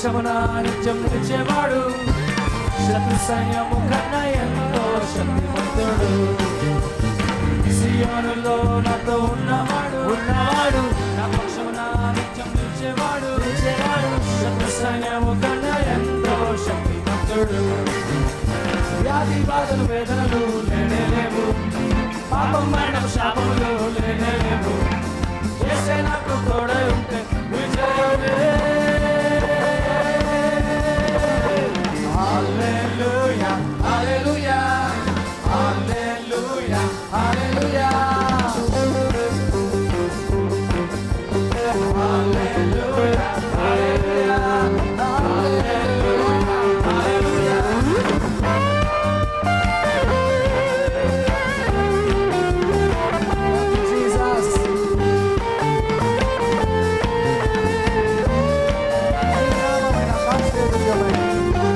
పక్షమున నిత్యం నిలిచేవాడు, శత్రు సైన్యము కన్నా ఎంతో శక్తిమంతుడు. సియోనులో నాతో ఉన్నవాడు నా పక్షమున నిత్యం నిలిచేవాడు, శత్రు సైన్యము కన్నా ఎంతో శక్తిమంతుడు. వ్యాధి బాధలు వేదనలు లేనేలేవు, పాపం మరణం శాపములు లేనేలేవు. యేసే నాకు తోడై ఉంటే విజయమే. హల్లెలూయా హల్లెలూయా హల్లెలూయా హల్లెలూయా హల్లెలూయా హల్లెలూయా హల్లెలూయా. జీసస్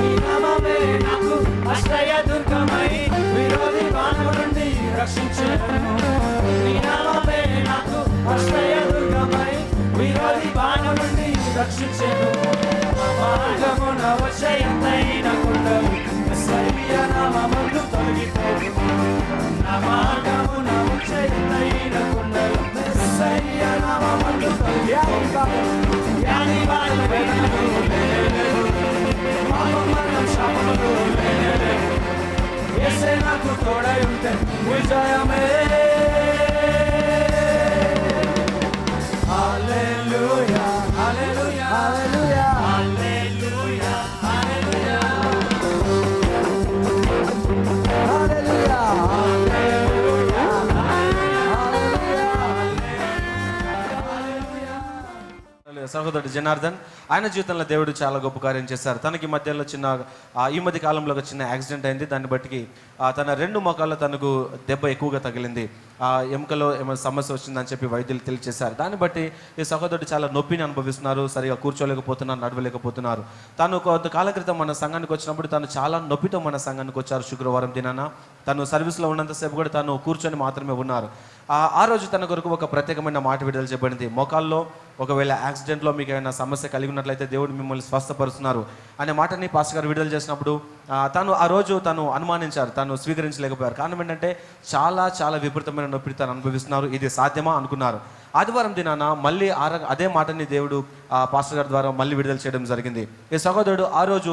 నీ నామమే నాకు ఆశ్రయ దుర్గమై, విరోధి బాణం నుండి రక్షించెను. నీ నామమే నాకు ఆశ్రయ దుర్గమై, విరోధి బాణం నుండి రక్షించెను. నా మార్గమున వచ్చే ఎంతైన కొండలు యేసయ్య నామములు తొలగిపోవు. నా మార్గమున వచ్చే ఎంతైన కొండలు యేసయ్య నామములు తొలగిపోవు. వ్యాధి బాధలు వేదనలు లేనేలేవు, పాపం మరణం శాపములు లేనేలేవు. యేసే నాకు తోడై ఉంటే విజయమే. హల్లెలూయా హల్లెలూయా హల్లెలూయా హల్లెలూయా హల్లెలూయా హల్లెలూయా హల్లెలూయా. సహోదరుడు జనార్దన్, ఆయన జీవితంలో దేవుడు చాలా గొప్ప కార్యం చేశారు. తనకి మధ్యలో ఈ మధ్య కాలంలో ఒక చిన్న యాక్సిడెంట్ అయింది. దాన్ని బట్టి తన 2 మోకాల్లో తనకు దెబ్బ ఎక్కువగా తగిలింది. ఎముకలో ఏమైనా సమస్య వచ్చిందని చెప్పి వైద్యులు తెలియజేశారు. దాన్ని బట్టి ఈ సహోదరుడు చాలా నొప్పిని అనుభవిస్తున్నారు, సరిగా కూర్చోలేకపోతున్నారు, నడవలేకపోతున్నారు. తను కొంతకాల క్రితం మన సంఘానికి వచ్చినప్పుడు తను చాలా నొప్పితో మన సంఘానికి వచ్చారు. శుక్రవారం దినాన తను సర్వీస్లో ఉన్నంతసేపు కూడా తను కూర్చొని మాత్రమే ఉన్నారు. ఆ రోజు తన కొరకు ఒక ప్రత్యేకమైన మాట విడుదల చేయబడింది. మోకాల్లో ఒకవేళ యాక్సిడెంట్లో మీకు ఏమైనా సమస్య కలిగి ఉన్నట్లయితే దేవుడు మిమ్మల్ని స్వస్థపరుస్తున్నారు అనే మాటని పాస్టర్ గారు విడుదల చేసినప్పుడు తను ఆ రోజు తను అనుమానించారు, తను స్వీకరించలేకపోయారు. కారణం ఏంటంటే చాలా విపరీతమైన నొప్పి తను అనుభవిస్తున్నారు. ఇది సాధ్యమా అనుకున్నారు. ఆదివారం దినాన మళ్ళీ అదే మాటని దేవుడు పాస్టర్ గారి ద్వారా మళ్ళీ విడుదల చేయడం జరిగింది. ఈ సహోదరుడు ఆ రోజు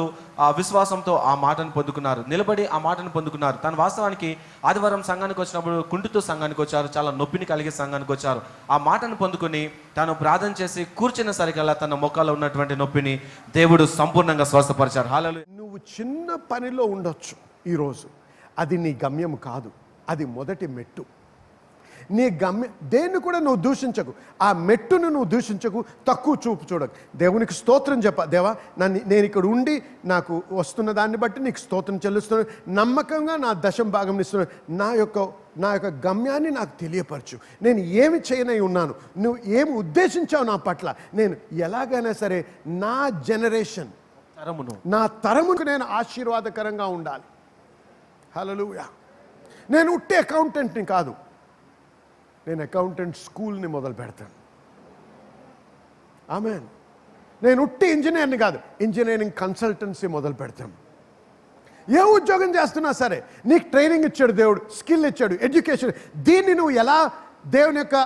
విశ్వాసంతో ఆ మాటను పొందుకున్నారు, నిలబడి ఆ మాటను పొందుకున్నారు. తను వాస్తవానికి ఆదివారం సంఘానికి వచ్చినప్పుడు కుంటుతూ సంఘానికి వచ్చారు, చాలా నొప్పిని కలిగే సంఘానికి వచ్చారు. ఆ మాటను పొందుకుని తాను ప్రార్థన చేసి కూర్చున్న సరికల్లా తన మొక్కలో ఉన్నటువంటి నొప్పిని దేవుడు సంపూర్ణంగా స్వస్థపరిచారు. హల్లెలూయా. నువ్వు చిన్న పనిలో ఉండొచ్చు ఈరోజు, అది నీ గమ్యం కాదు, అది మొదటి మెట్టు. నీ గమ్యం దేన్ని కూడా నువ్వు దూషించకు, ఆ మెట్టును నువ్వు దూషించకు, తక్కువ చూపు చూడకు. దేవునికి స్తోత్రం చెప్ప, దేవా నేను ఇక్కడ ఉండి నాకు వస్తున్న దాన్ని బట్టి నీకు స్తోత్రం చెల్లిస్తున్నాను, నమ్మకంగా నా దశం భాగం ఇస్తున్నాను, నా యొక్క గమ్యాన్ని నాకు తెలియపరచు, నేను ఏమి చేయనై ఉన్నాను, నువ్వు ఏమి ఉద్దేశించావు నా పట్ల, నేను ఎలాగైనా సరే నా జనరేషన్ నా తరముకు నేను ఆశీర్వాదకరంగా ఉండాలి. హల్లెలూయా. నేను ఉట్టే అకౌంటెంట్ని కాదు, నేను అకౌంటెంట్ స్కూల్ని మొదలు పెడతాను. ఆమెన్. నేను ఉట్టి ఇంజనీర్ని కాదు, ఇంజనీరింగ్ కన్సల్టెన్సీ మొదలు పెడతాను. ఏ ఉద్యోగం చేస్తున్నా సరే నీకు ట్రైనింగ్ ఇచ్చాడు దేవుడు, స్కిల్ ఇచ్చాడు, ఎడ్యుకేషన్. దీన్ని నువ్వు ఎలా దేవుని యొక్క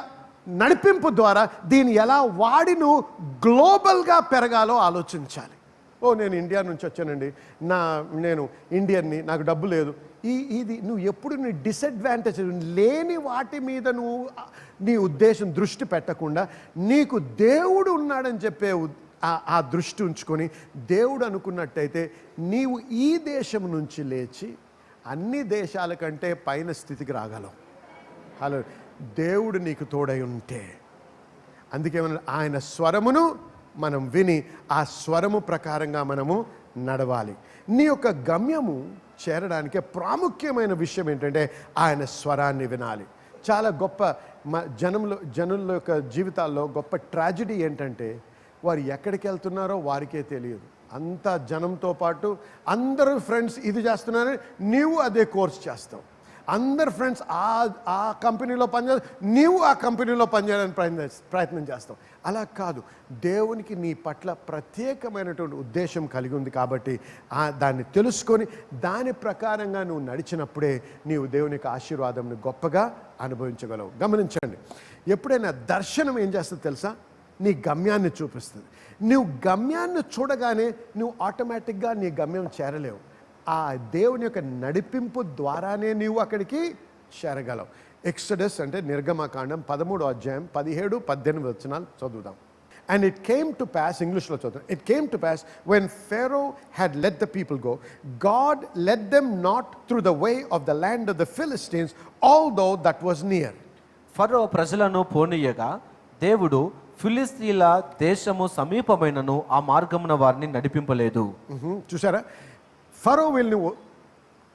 నడిపింపు ద్వారా దీన్ని ఎలా వాడి నువ్వు గ్లోబల్గా పెరగాలో ఆలోచించాలి. నేను ఇండియా నుంచి వచ్చానండి, నేను ఇండియన్ని, నాకు డబ్బు లేదు, ఇది నువ్వు ఎప్పుడు నీ డిసడ్వాంటేజ్ లేని వాటి మీద నువ్వు నీ ఉద్దేశం దృష్టి పెట్టకుండా నీకు దేవుడు ఉన్నాడని చెప్పే ఆ దృష్టి ఉంచుకొని దేవుడు అనుకున్నట్టయితే నీవు ఈ దేశం నుంచి లేచి అన్ని దేశాల కంటే పైన స్థితికి రాగలవు. హలో, దేవుడు నీకు తోడై ఉంటే. అందుకేమన్నా ఆయన స్వరమును మనం విని ఆ స్వరము ప్రకారంగా మనము నడవాలి. నీ యొక్క గమ్యము చేరడానికి ప్రాముఖ్యమైన విషయం ఏంటంటే ఆయన స్వరాన్ని వినాలి. చాలా గొప్ప జనుల యొక్క జీవితాల్లో గొప్ప ట్రాజడీ ఏంటంటే వారు ఎక్కడికి వెళ్తున్నారో వారికే తెలియదు. అంతా జనంతో పాటు అందరూ ఫ్రెండ్స్ ఇది చేస్తున్నారని నీవు అదే కోర్స్ చేస్తావు. అందరు ఫ్రెండ్స్ ఆ కంపెనీలో పనిచేస్తారు, నీవు ఆ కంపెనీలో పనిచేయడానికి ప్రయత్నం చేస్తావు. అలా కాదు, దేవునికి నీ పట్ల ప్రత్యేకమైనటువంటి ఉద్దేశం కలిగి ఉంది కాబట్టి దాన్ని తెలుసుకొని దాని ప్రకారంగా నువ్వు నడిచినప్పుడే నీవు దేవునికి ఆశీర్వాదంని గొప్పగా అనుభవించగలవు. గమనించండి, ఎప్పుడైనా దర్శనం ఏం చేస్తుందో తెలుసా? నీ గమ్యాన్ని చూపిస్తుంది. నువ్వు గమ్యాన్ని చూడగానే నువ్వు ఆటోమేటిక్గా నీ గమ్యం చేరలేవు. ఆ దేవుని యొక్క నడిపింపు ద్వారానే నీవు అక్కడికి చేరగలవు. ఎక్సడస్ అంటే నిర్గమకాండం 13వ అధ్యాయం 17-18 వచనాలు చదువుదాం. And it came to pass, ఇంగ్లీష్లో చదువుతాం. It came to pass when Pharaoh had let the people go, God led them not through the way of the land of the Philistines, although that was near. ఫరో ప్రజలను పోనీయగా దేవుడు ఫిలిస్తీన్ల దేశము సమీపమైనను ఆ మార్గమున వారిని నడిపింపలేదు. చూసారా, ఫరో వీళ్ళని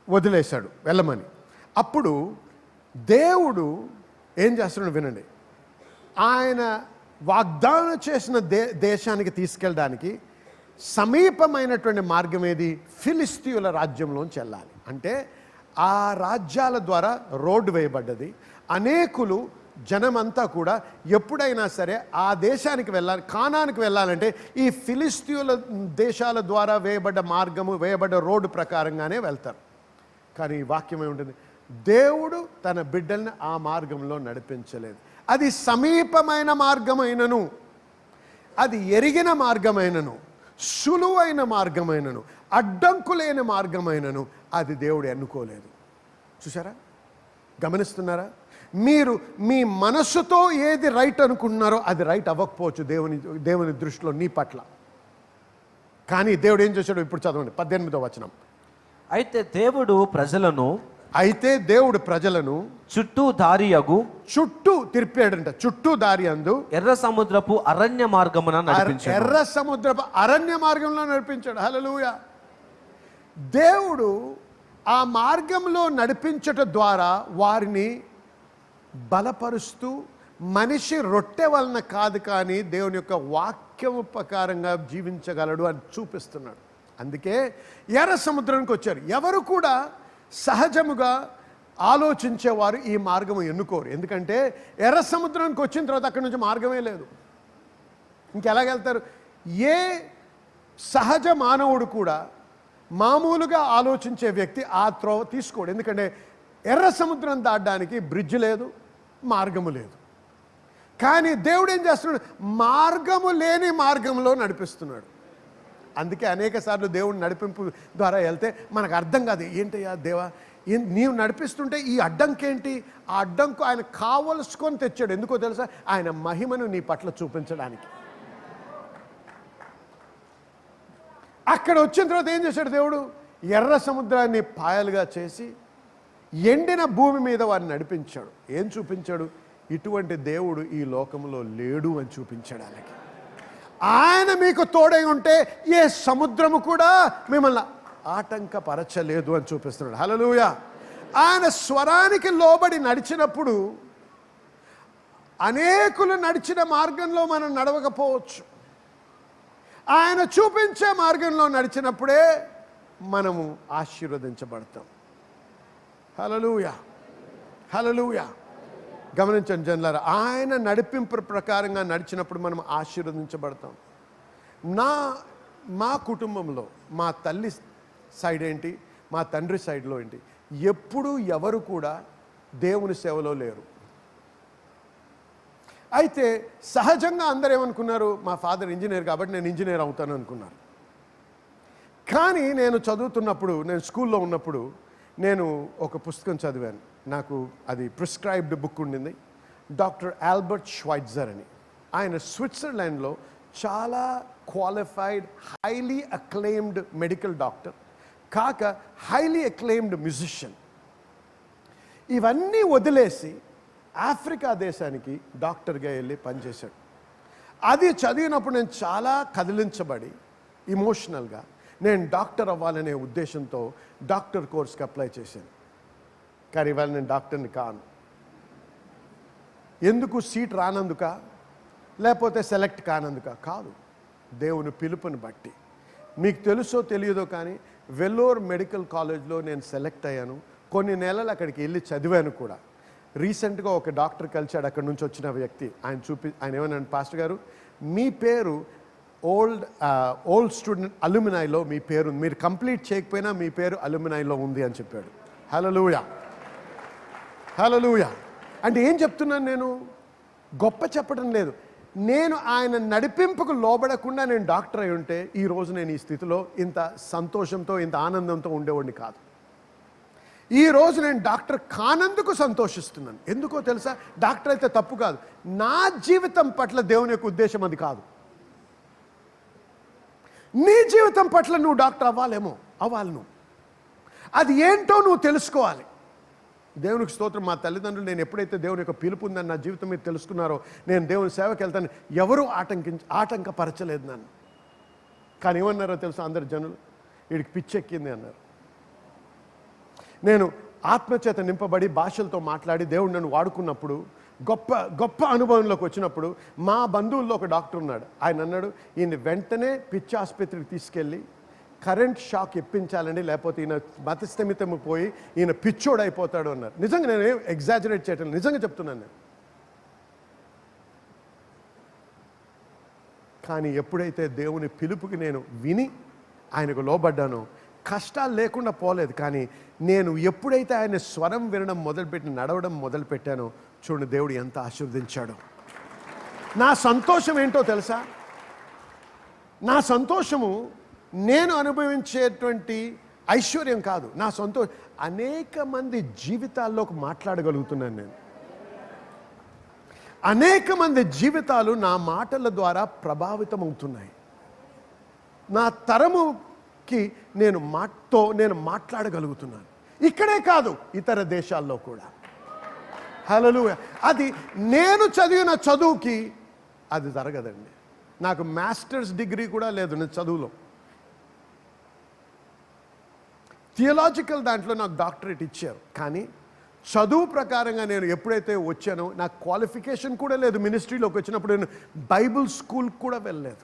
వదిలేశాడు వెళ్ళమని. అప్పుడు దేవుడు ఏం చేస్తున్నాడు వినండి. ఆయన వాగ్దానం చేసిన దేశానికి తీసుకెళ్ళడానికి సమీపమైనటువంటి మార్గం ఏది? ఫిలిస్తీయుల రాజ్యంలోంచి వెళ్ళాలి. అంటే ఆ రాజ్యాల ద్వారా రోడ్డు వేయబడ్డది. అనేకులు జనమంతా కూడా ఎప్పుడైనా సరే ఆ దేశానికి వెళ్ళాలి, కానానికి వెళ్ళాలంటే ఈ ఫిలిస్తీయుల దేశాల ద్వారా వేయబడ్డ మార్గము, వేయబడ్డ రోడ్డు ప్రకారంగానే వెళ్తారు. కానీ ఈ వాక్యం ఏముంటుంది? దేవుడు తన బిడ్డల్ని ఆ మార్గంలో నడిపించలేదు. అది సమీపమైన మార్గమైనను, అది ఎరిగిన మార్గమైనను, సులువైన మార్గమైనను, అడ్డంకులేని మార్గమైనను అది దేవుడు ఎన్నుకోలేదు. చూసారా, గమనిస్తున్నారా? మీరు మీ మనస్సుతో ఏది రైట్ అనుకుంటున్నారో అది రైట్ అవ్వకపోవచ్చు దేవుని దృష్టిలో నీ పట్ల. కానీ దేవుడు ఏం చేశాడు? ఇప్పుడు చదవండి 18వ వచనం. అయితే దేవుడు ప్రజలను చుట్టూ తిప్పాడంట. చుట్టూ దారి అందు ఎర్ర సముద్రపు అరణ్య మార్గమున నడిపించాడు. ఎర్ర సముద్రపు అరణ్య మార్గంలో నడిపించాడు. హల్లెలూయా. దేవుడు ఆ మార్గంలో నడిపించటం ద్వారా వారిని బలపరుస్తూ, మనిషి రొట్టె వలన కాదు కానీ దేవుని యొక్క వాక్యం ప్రకారంగా జీవించగలడు అని చూపిస్తున్నాడు. అందుకే ఎర్ర సముద్రానికి వచ్చారు. ఎవరు కూడా సహజముగా ఆలోచించేవారు ఈ మార్గం ఎన్నుకోరు. ఎందుకంటే ఎర్ర సముద్రానికి వచ్చిన తర్వాత అక్కడి నుంచి మార్గమే లేదు. ఇంకెలాగెళ్తారు? ఏ సహజ మానవుడు కూడా మామూలుగా ఆలోచించే వ్యక్తి ఆ త్రోవ తీసుకోడు. ఎందుకంటే ఎర్ర సముద్రం దాటడానికి బ్రిడ్జ్ లేదు, మార్గము లేదు. కానీ దేవుడు ఏం చేస్తున్నాడు? మార్గము లేని మార్గంలో నడిపిస్తున్నాడు. అందుకే అనేక సార్లు దేవుడు నడిపింపు ద్వారా వెళ్తే మనకు అర్థం కాదు. ఏంటయ్యా దేవా, నీవు నడిపిస్తుంటే ఈ అడ్డంకేంటి? ఆ అడ్డంకు ఆయన కావలసుకొని తెచ్చాడు. ఎందుకో తెలుసా? ఆయన మహిమను నీ పట్ల చూపించడానికి. అక్కడ వచ్చిన తర్వాత ఏం చేశాడు దేవుడు? ఎర్ర సముద్రాన్ని పాయలుగా చేసి ఎండిన భూమి మీద వారిని నడిపించాడు. ఏం చూపించాడు? ఇటువంటి దేవుడు ఈ లోకంలో లేడు అని చూపించాడు. అలాగే ఆయన మీకు తోడై ఉంటే ఏ సముద్రము కూడా మిమ్మల్ని ఆటంకపరచలేదు అని చూపిస్తున్నాడు. హల్లెలూయా. ఆయన స్వరానికి లోబడి నడిచినప్పుడు అనేకులు నడిచిన మార్గంలో మనం నడవకపోవచ్చు. ఆయన చూపించే మార్గంలో నడిచినప్పుడే మనము ఆశీర్వదించబడతాం. హల్లెలూయా, హల్లెలూయా. గమనించండి జనులారా, ఆయన నడిపింపు ప్రకారంగా నడిచినప్పుడు మనం ఆశీర్వదించబడతాం. మా కుటుంబంలో మా తల్లి సైడ్ ఏంటి, మా తండ్రి సైడ్లో ఏంటి, ఎప్పుడూ ఎవరు కూడా దేవుని సేవలో లేరు. అయితే సహజంగా అందరూ ఏమనుకున్నారు? మా ఫాదర్ ఇంజనీర్ కాబట్టి నేను ఇంజనీర్ అవుతాను అనుకున్నారు. కానీ నేను చదువుతున్నప్పుడు, నేను స్కూల్లో ఉన్నప్పుడు నేను ఒక పుస్తకం చదివాను. నాకు అది ప్రిస్క్రైబ్డ్ బుక్ ఉండింది. డాక్టర్ ఆల్బర్ట్ ష్వైట్జర్ అని. ఆయన స్విట్జర్లాండ్లో చాలా qualified, highly acclaimed medical doctor, కాక హైలీ అక్లెయిమ్డ్ మ్యూజిషియన్. ఇవన్నీ వదిలేసి ఆఫ్రికా దేశానికి డాక్టర్గా వెళ్ళి పనిచేశాడు. అది చదివినప్పుడు నేను చాలా కదిలించబడి ఇమోషనల్గా నేను డాక్టర్ అవ్వాలనే ఉద్దేశంతో డాక్టర్ కోర్స్కి అప్లై చేశాను. కానీ ఇవాళ నేను డాక్టర్ని కాను. ఎందుకు? సీట్ రానందుక, లేకపోతే సెలెక్ట్ కానందుక కాదు, దేవుని పిలుపుని బట్టి. మీకు తెలుసో తెలియదో కానీ వెల్లోర్ మెడికల్ కాలేజ్లో నేను సెలెక్ట్ అయ్యాను. కొన్ని నెలలు అక్కడికి వెళ్ళి చదివాను కూడా. రీసెంట్గా ఒక డాక్టర్ కలిశాడు అక్కడి నుంచి వచ్చిన వ్యక్తి. ఆయన ఏమన్నాడు, పాస్టర్ గారు మీ పేరు ఓల్డ్ స్టూడెంట్ అల్యూమినైలో మీ పేరు ఉంది, మీరు కంప్లీట్ చేయకపోయినా మీ పేరు అల్యూమినైలో ఉంది అని చెప్పాడు. హల్లెలూయా, హల్లెలూయా. అంటే ఏం చెప్తున్నాను నేను? గొప్ప చెప్పడం లేదు. నేను ఆయన నడిపింపుకు లోబడకుండా నేను డాక్టర్ అయి ఉంటే ఈరోజు నేను ఈ స్థితిలో ఇంత సంతోషంతో ఇంత ఆనందంతో ఉండేవాడిని కాదు. ఈరోజు నేను డాక్టర్ కానందుకు సంతోషిస్తున్నాను. ఎందుకో తెలుసా? డాక్టర్ అయితే తప్పు కాదు, నా జీవితం పట్ల దేవుని యొక్క ఉద్దేశం అది కాదు. నీ జీవితం పట్ల నువ్వు డాక్టర్ అవ్వాలి నువ్వు. అది ఏంటో నువ్వు తెలుసుకోవాలి. దేవునికి స్తోత్రం. మా తల్లిదండ్రులు నేను ఎప్పుడైతే దేవుని యొక్క పిలుపు ఉందని నా జీవితం మీద తెలుసుకున్నారో, నేను దేవుని సేవకి వెళ్తాను, ఎవరూ ఆటంకపరచలేదు నన్ను. కానీ ఏమన్నారో తెలుసా అందరు జనులు? వీడికి పిచ్చెక్కింది అన్నారు. నేను ఆత్మచేత నింపబడి భాషలతో మాట్లాడి దేవుడు నన్ను వాడుకున్నప్పుడు, గొప్ప గొప్ప అనుభవంలోకి వచ్చినప్పుడు, మా బంధువుల్లో ఒక డాక్టర్ ఉన్నాడు. ఆయన అన్నాడు, ఈయన వెంటనే పిచ్చి ఆసుపత్రికి తీసుకెళ్ళి కరెంట్ షాక్ ఇప్పించాలండి, లేకపోతే ఈయన మతస్థిమితం పోయి ఈయన పిచ్చోడు అయిపోతాడు అన్నారు. నిజంగా నేను ఎగ్జాజరేట్ చేయటం, నిజంగా చెప్తున్నాను నేను. కానీ ఎప్పుడైతే దేవుని పిలుపుకి నేను విని ఆయనకు లోబడ్డానో, కష్టాలు లేకుండా పోలేదు. కానీ నేను ఎప్పుడైతే ఆయన స్వరం వినడం మొదలుపెట్టి నడవడం మొదలుపెట్టానో, చూడండి దేవుడు ఎంత ఆశీర్వదించాడో. నా సంతోషం ఏంటో తెలుసా? నా సంతోషము నేను అనుభవించేటువంటి ఐశ్వర్యం కాదు. నా అనేక మంది జీవితాల్లోకి మాట్లాడగలుగుతున్నాను నేను. అనేక మంది జీవితాలు నా మాటల ద్వారా ప్రభావితం అవుతున్నాయి. నా తరముకి నేను మాట్లాడగలుగుతున్నాను. ఇక్కడే కాదు, ఇతర దేశాల్లో కూడా. హల్లెలూయా. అది నేను చదివిన చదువుకి అది జరగదండి. నాకు మాస్టర్స్ డిగ్రీ కూడా లేదు నేను చదువులో. థియలాజికల్ దాంట్లో నాకు డాక్టరేట్ ఇచ్చారు. కానీ చదువు ప్రకారంగా నేను ఎప్పుడైతే వచ్చానో, నాకు క్వాలిఫికేషన్ కూడా లేదు. మినిస్ట్రీలోకి వచ్చినప్పుడు నేను బైబుల్ స్కూల్ కూడా వెళ్ళలేదు.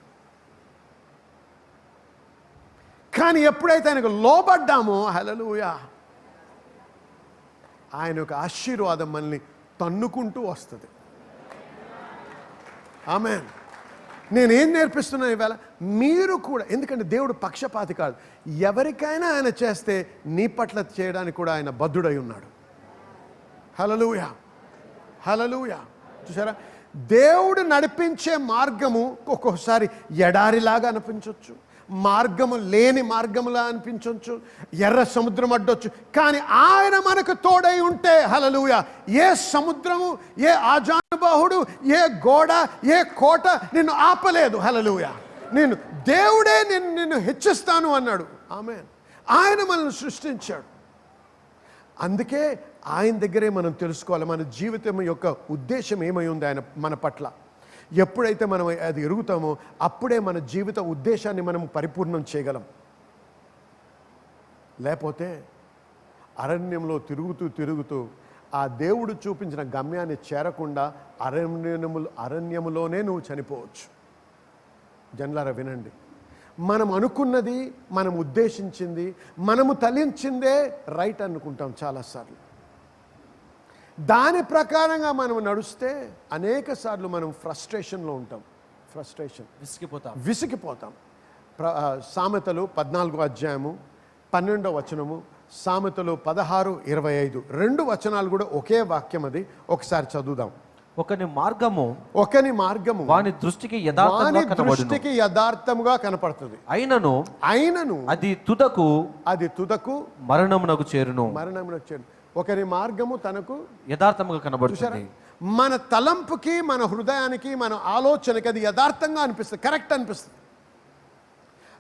కానీ ఎప్పుడైతే ఆయనకు లోబడ్డామో, హల్లెలూయా, ఆయన యొక్క ఆశీర్వాదం మనల్ని తన్నుకుంటూ వస్తుంది. ఆమేన్. నేనేం నేర్పిస్తున్నాను ఈవేళ? మీరు కూడా, ఎందుకంటే దేవుడు పక్షపాతి కాదు. ఎవరికైనా ఆయన చేస్తే నీ పట్ల చేయడానికి కూడా ఆయన బద్ధుడై ఉన్నాడు. హల్లెలూయా, హల్లెలూయా. చూసారా, దేవుడు నడిపించే మార్గము ఒక్కొక్కసారి ఎడారిలాగా అనిపించవచ్చు, మార్గము లేని మార్గములా అనిపించవచ్చు, ఎర్ర సముద్రం అడ్డొచ్చు. కానీ ఆయన మనకు తోడై ఉంటే, హల్లెలూయా, ఏ సముద్రము, ఏ ఆజానుబాహుడు, ఏ గోడ, ఏ కోట నిన్ను ఆపలేదు. హల్లెలూయా. దేవుడే నిన్ను హెచ్చిస్తాను అన్నాడు. ఆమేన్. ఆయన మనల్ని సృష్టించాడు. అందుకే ఆయన దగ్గరే మనం తెలుసుకోవాలి మన జీవితం యొక్క ఉద్దేశం ఏమై ఉంది ఆయన మన పట్ల. ఎప్పుడైతే మనం అది ఎరుగుతామో అప్పుడే మన జీవిత ఉద్దేశాన్ని మనం పరిపూర్ణం చేయగలం. లేకపోతే అరణ్యంలో తిరుగుతూ ఆ దేవుడు చూపించిన గమ్యాన్ని చేరకుండా అరణ్యములోనే నువ్వు చనిపోవచ్చు. జనులారా వినండి, మనం అనుకున్నది, మనం ఉద్దేశించింది, మనము తలించిందే రైట్ అనుకుంటాం చాలాసార్లు. దాని ప్రకారంగా మనం నడుస్తే అనేక సార్లు మనం ఫ్రస్ట్రేషన్లో ఉంటాం. విసిగిపోతాం. సామెతలు 14వ అధ్యాయము 12వ వచనము, సామెతలు 16:25 రెండు వచనాలు కూడా ఒకే వాక్యం. అది ఒకసారి చదువుదాం. ఒకని మార్గము వాని దృష్టికి యథార్థముగా కనపడుతుంది. అయినను అది తుదకు మరణమునకు చేరును. ఒకరి మార్గము తనకు యథార్థముగా కనబడుతుంది. మన తలంపుకి, మన హృదయానికి, మన ఆలోచనకి అది యథార్థంగా అనిపిస్తుంది, కరెక్ట్ అనిపిస్తుంది.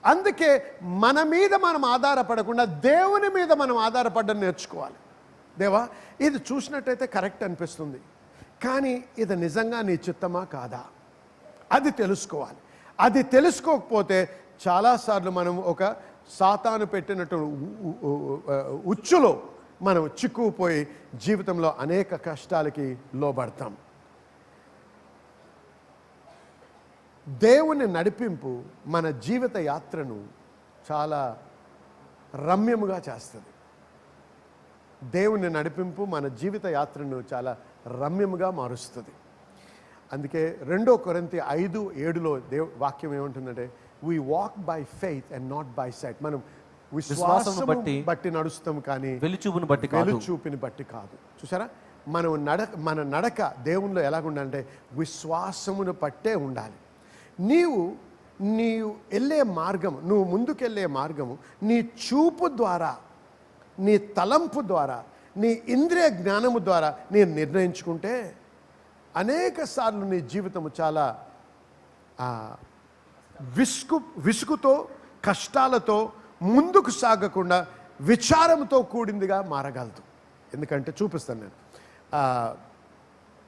అందుకే మన మీద మనం ఆధారపడకుండా దేవుని మీద మనం ఆధారపడడం నేర్చుకోవాలి. దేవా, ఇది చూసినట్టయితే కరెక్ట్ అనిపిస్తుంది, కానీ ఇది నిజంగా నీ చిత్తమా కాదా, అది తెలుసుకోవాలి. అది తెలుసుకోకపోతే చాలాసార్లు మనం ఒక సాతాను పెట్టినట్టు ఉచ్చులో మనం చిక్కుపోయి జీవితంలో అనేక కష్టాలకి లోబడతాం. దేవుని నడిపింపు మన జీవిత యాత్రను చాలా రమ్యముగా చేస్తుంది. దేవుని నడిపింపు మన జీవిత యాత్రను చాలా రమ్యముగా మారుస్తుంది. అందుకే 2 కొరింథీ 5:7లో వాక్యం ఏమంటుందంటే, we walk by faith and not by sight. మనం విశ్వాసము బట్టి నడుస్తాం కానీ వెలుచూపుని బట్టి కాదు. చూసారా, మన నడక దేవునిలో ఎలాగుండాలంటే విశ్వాసమును పట్టే ఉండాలి. నీవు వెళ్ళే మార్గం, నువ్వు ముందుకెళ్ళే మార్గము నీ చూపు ద్వారా, నీ తలంపు ద్వారా, నీ ఇంద్రియ జ్ఞానము ద్వారా నేను నిర్ణయించుకుంటే అనేక సార్లు నీ జీవితము చాలా విసుగుతో, కష్టాలతో ముందుకు సాగకుండా విచారంతో కూడిందిగా మారగలదు. ఎందుకంటే చూపిస్తాను నేను.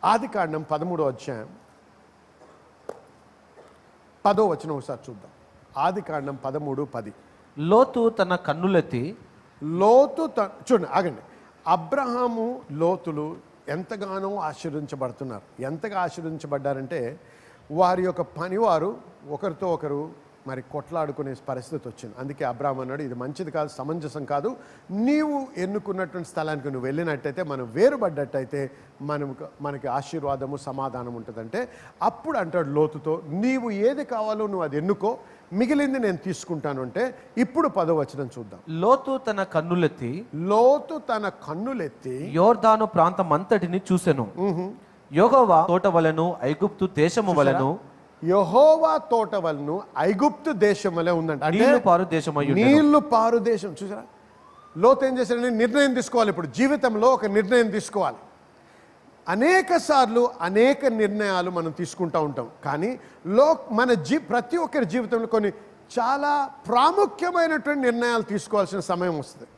ఆదికాండం 13వ అధ్యాయం 10వ వచనం ఒకసారి చూద్దాం. ఆదికాండం 13:10. లోతు తన కన్నులెత్తి చూడండి, ఆగండి. అబ్రహాము, లోతులు ఎంతగానో ఆశీర్వదించబడుతున్నారు. ఎంతగా ఆశీర్వదించబడ్డారంటే వారి యొక్క పనివారు ఒకరితో ఒకరు మరి కొట్లాడుకునే పరిస్థితి వచ్చింది. అందుకే అబ్రహాం అన్నాడు, ఇది మంచిది కాదు, సమంజసం కాదు. నీవు ఎన్నుకున్నటువంటి స్థలానికి నువ్వు వెళ్ళినట్టయితే, మనం వేరుపడ్డట్టయితే మనకి ఆశీర్వాదము, సమాధానం ఉంటుందంటే అప్పుడు అంటాడు లోతుతో, నీవు ఏది కావాలో నువ్వు అది ఎన్నుకో, మిగిలింది నేను తీసుకుంటాను అంటే. ఇప్పుడు 10వ వచనం చూద్దాం. లోతు తన కన్నులెత్తి యోర్దాను ప్రాంతం అంతటిని చూసెను. యెహోవా తోట వలెను ఐగుప్తు దేశము వలెను, యెహోవా తోట వలెను ఐగుప్తు దేశం వలె ఉందంట. నీళ్లు పారు దేశం. చూసారా, లోతు ఏం చేశాడని నిర్ణయం తీసుకోవాలి. ఇప్పుడు జీవితంలో ఒక నిర్ణయం తీసుకోవాలి. అనేక సార్లు అనేక నిర్ణయాలు మనం తీసుకుంటూ ఉంటాం, కానీ ప్రతి ఒక్కరి జీవితంలో కొన్ని చాలా ప్రాముఖ్యమైనటువంటి నిర్ణయాలు తీసుకోవాల్సిన సమయం వస్తుంది.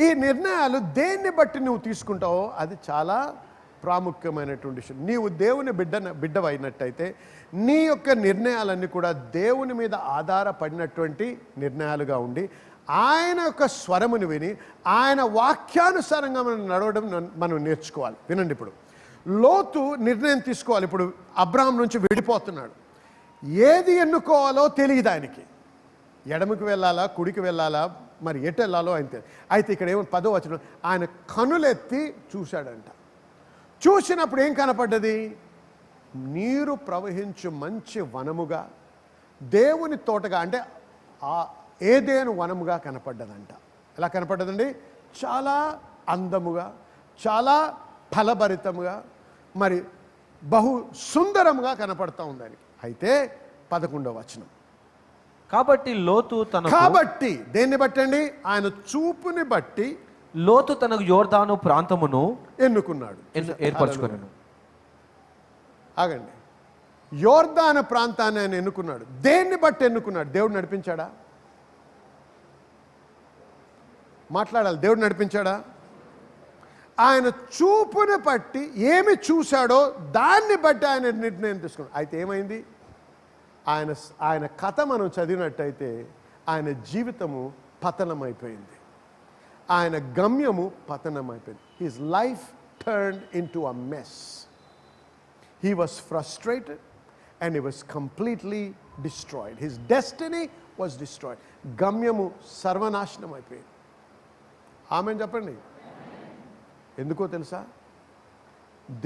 ఈ నిర్ణయాలు దేన్ని బట్టి నువ్వు తీసుకుంటావో అది చాలా ప్రాముఖ్యమైనటువంటి విషయం. నీవు దేవుని బిడ్డవైనట్టయితే నీ యొక్క నిర్ణయాలన్నీ కూడా దేవుని మీద ఆధారపడినటువంటి నిర్ణయాలుగా ఉండి ఆయన యొక్క స్వరమును విని ఆయన వాక్యానుసారంగా మనం నడవడం మనం నేర్చుకోవాలి. వినండి, ఇప్పుడు లోతు నిర్ణయం తీసుకోవాలి. ఇప్పుడు అబ్రహాం నుంచి విడిపోతున్నాడు. ఏది ఎన్నుకోవాలో తెలియదు ఆయనకి. ఎడమకి వెళ్ళాలా, కుడికి వెళ్ళాలా, మరి ఎటు వెళ్ళాలో అయితే ఇక్కడ ఏమో 10వ వచనం, ఆయన కనులెత్తి చూశాడంట. చూసినప్పుడు ఏం కనపడ్డది? నీరు ప్రవహించు మంచి వనముగా, దేవుని తోటగా, అంటే ఏదేను వనముగా కనపడ్డదంట. ఎలా కనపడ్డదండి? చాలా అందముగా, చాలా ఫలభరితముగా, మరి బహు సుందరముగా కనపడతా ఉంది ఆయనకి. అయితే 11వ వచనం, కాబట్టి దేన్ని బట్టి అండి? ఆయన చూపుని బట్టి లోతు తనకు యోర్దాను ప్రాంతమును ఎన్నుకున్నాడు, ఏర్పరచుకున్నాడు. ఆగండి, యోర్దాను ప్రాంతాన్ని ఆయన ఎన్నుకున్నాడు. దేన్ని బట్టి ఎన్నుకున్నాడు? దేవుడు నడిపించాడా? మాట్లాడాలి. దేవుడు నడిపించాడా? ఆయన చూపుని బట్టి ఏమి చూశాడో దాన్ని బట్టి ఆయన నిర్ణయం తీసుకున్నాడు. అయితే ఏమైంది? ఆయన కథ మనం చదివినట్టయితే ఆయన జీవితము పతనమైపోయింది, ఆయన గమ్యము పతనమైపోయింది. His life turned into a mess. He was frustrated and he was completely destroyed. His destiny was destroyed. గమ్యము సర్వనాశనం అయిపోయింది. ఆమేన్ చెప్పండి. ఎందుకో తెలుసా?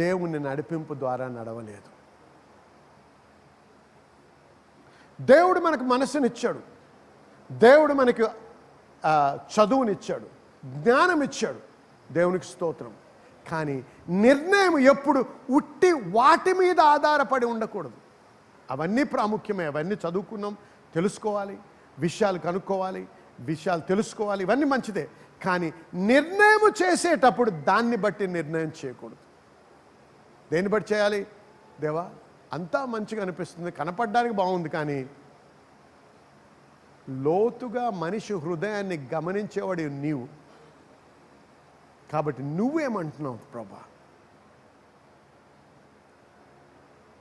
దేవుని నడిపింపు ద్వారా నడవలేదు. దేవుడు మనకు మనసునిచ్చాడు, దేవుడు మనకు చదువునిచ్చాడు, జ్ఞానం ఇచ్చాడు, దేవునికి స్తోత్రం. కానీ నిర్ణయం ఎప్పుడు ఉట్టి వాటి మీద ఆధారపడి ఉండకూడదు. అవన్నీ ప్రాముఖ్యమే, అవన్నీ చదువుకున్నాం, తెలుసుకోవాలి, విషయాలు కనుక్కోవాలి, విషయాలు తెలుసుకోవాలి, ఇవన్నీ మంచిదే. కానీ నిర్ణయం చేసేటప్పుడు దాన్ని బట్టి నిర్ణయం చేయకూడదు. దేన్ని బట్టి చేయాలి? దేవా అంతా మంచిగా అనిపిస్తుంది, కనపడడానికి బాగుంది, కానీ లోతుగా మనిషి హృదయాన్ని గమనించేవాడు నీవు. కాబట్టి నువ్వేమంటున్నావు? ప్రభా,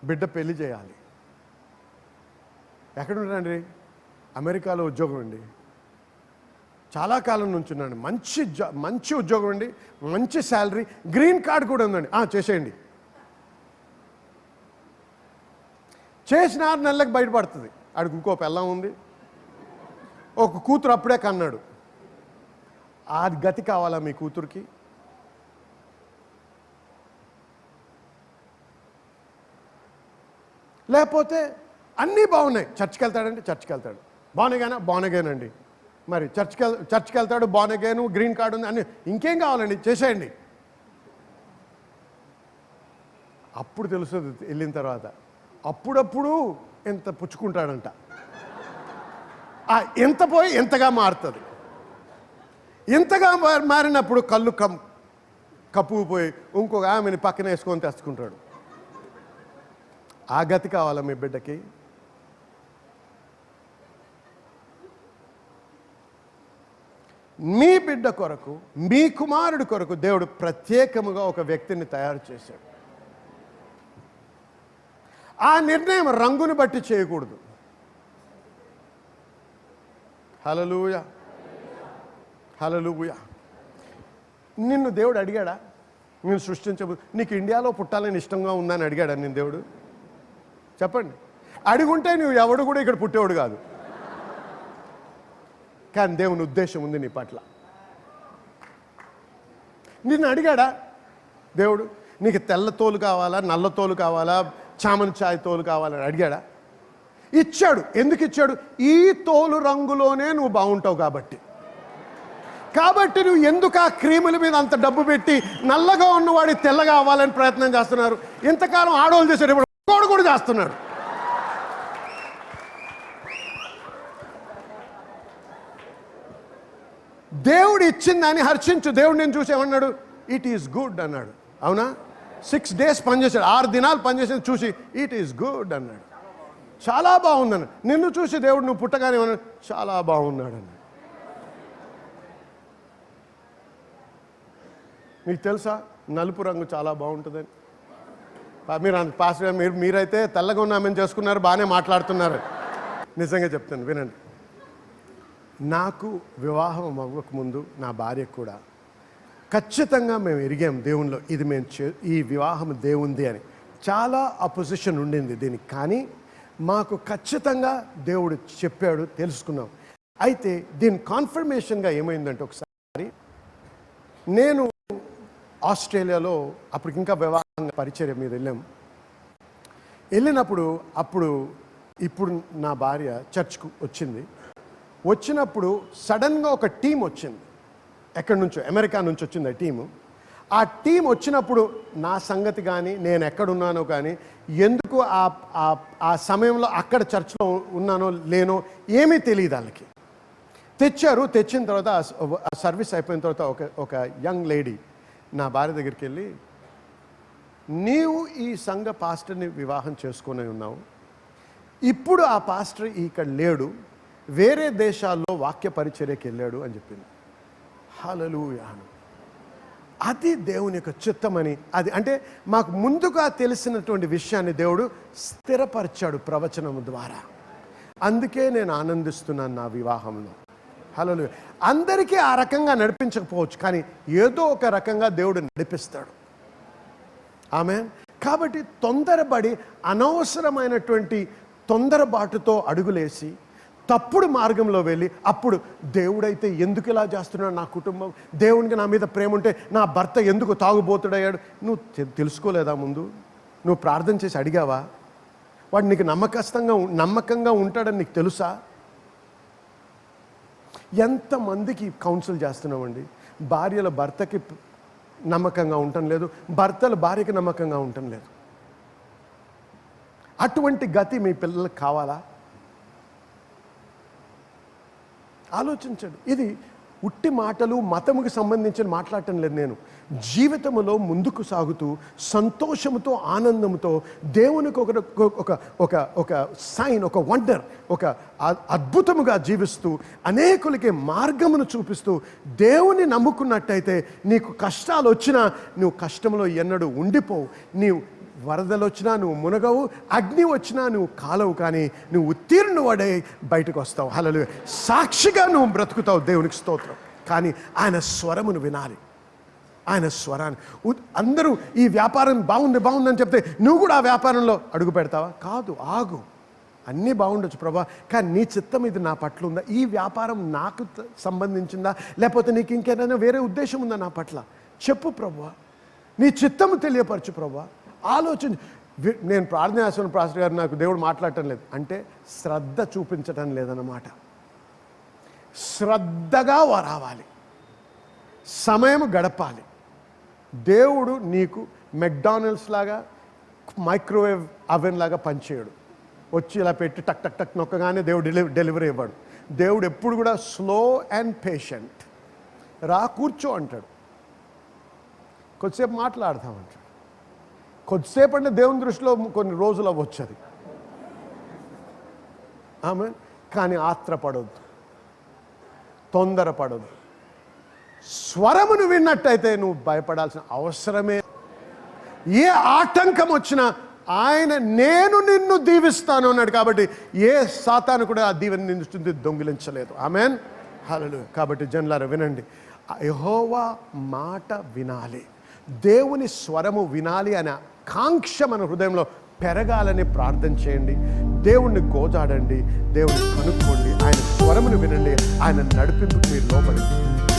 బిడ్డ పెళ్లి చేయాలి. ఎక్కడున్నాడండి? అమెరికాలో ఉద్యోగం అండి, చాలా కాలం నుంచి ఉన్నాడు, మంచి ఉద్యోగం అండి, మంచి శాలరీ, గ్రీన్ కార్డ్ కూడా ఉందండి. చేసేయండి. చేసిన 6 నెలలకు బయటపడుతుంది. ఆడికి ఇంకో పిల్లం ఉంది, ఒక కూతురు అప్పుడే కన్నాడు. ఆ గతి కావాలా మీ కూతురికి? లేకపోతే అన్నీ బాగున్నాయి, చర్చ్కి వెళ్తాడంటే చర్చ్కి వెళ్తాడు, బాగునగానండి, మరి చర్చ్కి వెళ్తాడు, బాగునగాను, గ్రీన్ కార్డు ఉంది అన్నీ, ఇంకేం కావాలండి చేసేయండి. అప్పుడు తెలుస్తుంది వెళ్ళిన తర్వాత, అప్పుడప్పుడు ఎంత పుచ్చుకుంటాడంట, ఎంత పోయి ఎంతగా మారుతుంది. ఎంతగా మారినప్పుడు కళ్ళు కప్పుకుపోయి ఇంకొక ఆమెని పక్కన వేసుకొని తెచ్చుకుంటాడు. ఆ గతి కావాలా మీ బిడ్డకి? మీ బిడ్డ కొరకు, మీ కుమారుడి కొరకు దేవుడు ప్రత్యేకముగా ఒక వ్యక్తిని తయారు చేశాడు. ఆ నిర్ణయం రంగుని బట్టి చేయకూడదు. హల్లెలూయా, హల్లెలూయా. నిన్ను దేవుడు అడిగాడా? నేను నీకు ఇండియాలో పుట్టాలని ఇష్టంగా ఉందని అడిగాడా నేను దేవుడు? చెప్పండి. అడిగుంటే నువ్వు ఎవడు కూడా ఇక్కడ పుట్టేవాడు కాదు. కానీ దేవుని ఉద్దేశం ఉంది నీ పట్ల. నిన్ను అడిగాడా దేవుడు? నీకు తెల్ల తోలు కావాలా, నల్ల తోలు కావాలా, చామన్ చాయ్ తోలు కావాలని అడిగాడా? ఇచ్చాడు. ఎందుకు ఇచ్చాడు? ఈ తోలు రంగులోనే నువ్వు బాగుంటావు కాబట్టి నువ్వు ఎందుకు ఆ క్రీముల మీద అంత డబ్బు పెట్టి నల్లగా ఉన్నవాడి తెల్లగా అవ్వాలని ప్రయత్నం చేస్తున్నారు? ఇంతకాలం ఆడవాళ్ళు చేశాడు, ఇప్పుడు కూడా చేస్తున్నాడు. దేవుడు ఇచ్చిందని హర్షించు. దేవుడు నేను చూసి ఏమన్నాడు? ఇట్ ఈస్ గుడ్ అన్నాడు. అవునా? 6 days పనిచేశాడు, 6 దినాలు పనిచేసేది చూసి ఇట్ ఈస్ గుడ్ అన్నాడు. చాలా బాగుందన్నాడు. నిన్ను చూసి దేవుడు నువ్వు పుట్టగానే ఏమన్నాడు? చాలా బాగున్నాడు అన్నాడు. మీకు తెలుసా నలుపు రంగు చాలా బాగుంటుందని? మీరైతే తెల్లగా ఉన్నామని చేసుకున్నారు, బాగానే మాట్లాడుతున్నారు. నిజంగా చెప్తాను వినండి. నాకు వివాహం అవ్వకముందు నా భార్యకు కూడా ఖచ్చితంగా మేము ఎరిగాం దేవునిలో, ఇది ఈ వివాహం దేవుంది అని. చాలా అపోజిషన్ ఉండింది దీనికి, కానీ మాకు ఖచ్చితంగా దేవుడు చెప్పాడు, తెలుసుకున్నాం. అయితే దీని కాన్ఫర్మేషన్గా ఏమైందంటే, ఒకసారి నేను ఆస్ట్రేలియాలో అప్పటికి ఇంకా వివాహం పరిచర్య మీద వెళ్ళినప్పుడు ఇప్పుడు నా భార్య చర్చ్కు వచ్చినప్పుడు సడన్గా ఒక టీం వచ్చింది. ఎక్కడి నుంచో, అమెరికా నుంచి వచ్చింది ఆ టీము. ఆ టీం వచ్చినప్పుడు నా సంగతి కానీ, నేను ఎక్కడున్నానో కానీ, ఎందుకు ఆ సమయంలో అక్కడ చర్చ్లో ఉన్నానో లేనో ఏమీ తెలియదు వాళ్ళకి. తెచ్చిన తర్వాత ఆ సర్వీస్ అయిపోయిన తర్వాత ఒక యంగ్ లేడీ నా భార్య దగ్గరికి వెళ్ళి, నీవు ఈ సంఘ పాస్టర్ని వివాహం చేసుకొని ఉన్నావు, ఇప్పుడు ఆ పాస్టర్ ఇక్కడ లేడు, వేరే దేశాల్లో వాక్య పరిచర్యకి వెళ్ళాడు అని చెప్పింది. హల్లెలూయా. అది దేవుని యొక్క చిత్తమని, అది అంటే మాకు ముందుగా తెలిసినటువంటి విషయాన్ని దేవుడు స్థిరపరిచాడు ప్రవచనం ద్వారా. అందుకే నేను ఆనందిస్తున్నాను నా వివాహంలో. హల్లెలూయా. అందరికీ ఆ రకంగా నడిపించకపోవచ్చు, కానీ ఏదో ఒక రకంగా దేవుడు నడిపిస్తాడు. ఆమేన్. కాబట్టి తొందరపడి అనవసరమైనటువంటి తొందరబాటుతో అడుగులేసి తప్పుడు మార్గంలో వెళ్ళి, అప్పుడు దేవుడైతే ఎందుకు ఇలా చేస్తున్నాడు, నా కుటుంబం, దేవునికి నా మీద ప్రేమ ఉంటే నా భర్త ఎందుకు తాగుబోతుడయ్యాడు, నువ్వు తెలుసుకోలేదా? ముందు నువ్వు ప్రార్థన చేసి అడిగావా? వాడు నీకు నమ్మకంగా ఉంటాడని నీకు తెలుసా? ఎంతమందికి కౌన్సిల్ చేస్తున్నామండి, భార్యల భర్తకి నమ్మకంగా ఉండటం లేదు, భర్తలు భార్యకి నమ్మకంగా ఉండటం లేదు. అటువంటి గతి మీ పిల్లలకు కావాలా? ఆలోచించండి. ఇది ఉట్టి మాటలు, మతముకి సంబంధించిన మాట్లాడటం లేదు. నేను జీవితంలో ముందుకు సాగుతూ సంతోషంతో, ఆనందంతో దేవునికి ఒక సైన్, ఒక వండర్, ఒక అద్భుతముగా జీవిస్తూ అనేకులకి మార్గమును చూపిస్తూ దేవుని నమ్ముకున్నట్టయితే నీకు కష్టాలు వచ్చినా నువ్వు కష్టంలో ఎన్నడూ ఉండిపోవు. నీవు వరదలు వచ్చినా నువ్వు మునగవు, అగ్ని వచ్చినా నువ్వు కాలవు, కానీ నువ్వు ఉత్తీర్ణుడై బయటకు వస్తావు. హల్లెలూయా. సాక్షిగా నువ్వు బ్రతుకుతావు. దేవునికి స్తోత్రం. కానీ ఆయన స్వరమును వినాలి. ఆయన స్వరాన్ని అందరూ ఈ వ్యాపారం బాగుందని చెప్తే నువ్వు కూడా ఆ వ్యాపారంలో అడుగు పెడతావా? కాదు, ఆగు. అన్నీ బాగుండొచ్చు ప్రభా, కానీ నీ చిత్తం ఇది నా పట్ల ఉందా? ఈ వ్యాపారం నాకు సంబంధించిందా, లేకపోతే నీకు ఇంకేదైనా వేరే ఉద్దేశం ఉందా నా పట్ల? చెప్పు ప్రభువా, నీ చిత్తము తెలియపరచు ప్రభువా. ఆలోచన. నేను ప్రార్థన చేస్తున్న పాస్టర్ గారు నాకు దేవుడు మాట్లాడటం లేదు అంటే శ్రద్ధ చూపించటం లేదన్నమాట. శ్రద్ధగా రావాలి, సమయం గడపాలి. దేవుడు నీకు మెక్డానల్డ్స్ లాగా మైక్రోవేవ్ అవెన్ లాగా పనిచేయడు. వచ్చి ఇలా పెట్టి టక్ టక్ టక్ నొక్కగానే దేవుడు డెలివరీ ఇవ్వడు. దేవుడు ఎప్పుడు కూడా స్లో అండ్ పేషెంట్. రా కూర్చో అంటాడు, కొద్దిసేపు మాట్లాడతామంటాడు. కొద్దిసేపు అంటే దేవుని దృష్టిలో కొన్ని రోజులు అవ్వచ్చు అది. ఆమె కానీ ఆత్రపడొద్దు, తొందరపడొద్దు. స్వరమును విన్నట్టయితే నువ్వు భయపడాల్సిన అవసరమే. ఏ ఆటంకం వచ్చినా ఆయన నేను నిన్ను దీవిస్తాను అన్నాడు. కాబట్టి ఏ సాతాను కూడా ఆ దీవెన నిన్ను దొంగిలించలేదు. ఆమెన్, హల్లెలూయా. కాబట్టి జనులారా వినండి, యెహోవా మాట వినాలి, దేవుని స్వరము వినాలి అనే కాంక్ష మన హృదయంలో పెరగాలని ప్రార్థన చేయండి. దేవుణ్ణి గోజాడండి, దేవుని కనుక్కోండి, ఆయన స్వరమును వినండి, ఆయన నడిపింపుకు మీరు లోపడండి.